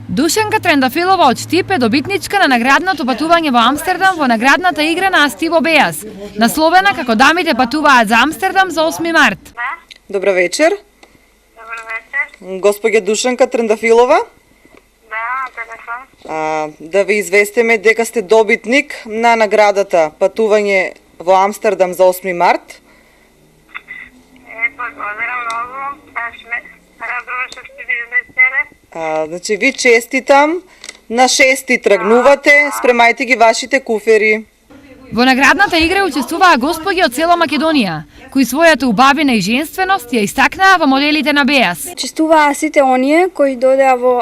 Душанка Трендафилова од Штип е добитничка на наградното патување во Амстердам во наградната игра на Астиво Беас, насловена како дамите патуваат за Амстердам за 8 март. Добро вечер. Добро вечер. Господја Душанка Трендафилова. Да, телефон. Да ви известиме дека сте добитник на наградата патување во Амстердам за 8 март. Благодарам многу. Баш ме радува што сте ви известиле. Значи, ви честитам, на 6 тргнувате, спремајте ги вашите куфери. Во наградната игра учествуваа господи од цела Македонија, кои својата убавина и женственост ја истакнаа во моделите на Беас. Учествуваа сите оние кои дојдеа во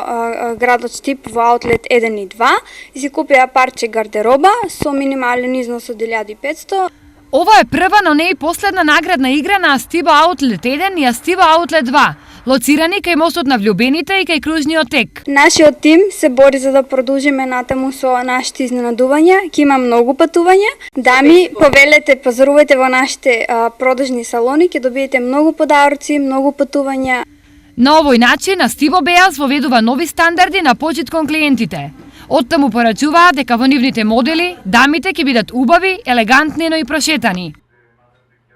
градот Штип во аутлет 1 и 2 и си купија парче гардероба со минимален износ од 1500. Ова е прва, но не и последна наградна игра на Астиба Аутлет 1 и Астиба Аутлет 2, лоцирани кај мостот на влюбените и кај кружниот тек. Нашиот тим се бори за да продолжиме натаму со нашите изненадувања, ќе има многу патувања. Дами, повелете, пазарувајте во нашите продажни салони, ќе добиете многу подароци, многу патувања. На овој начин Астиво Беас воведува нови стандарди на почит кон клиентите. Оттаму порачуваат дека во нивните модели дамите ќе бидат убави, елегантни, но и прошетани.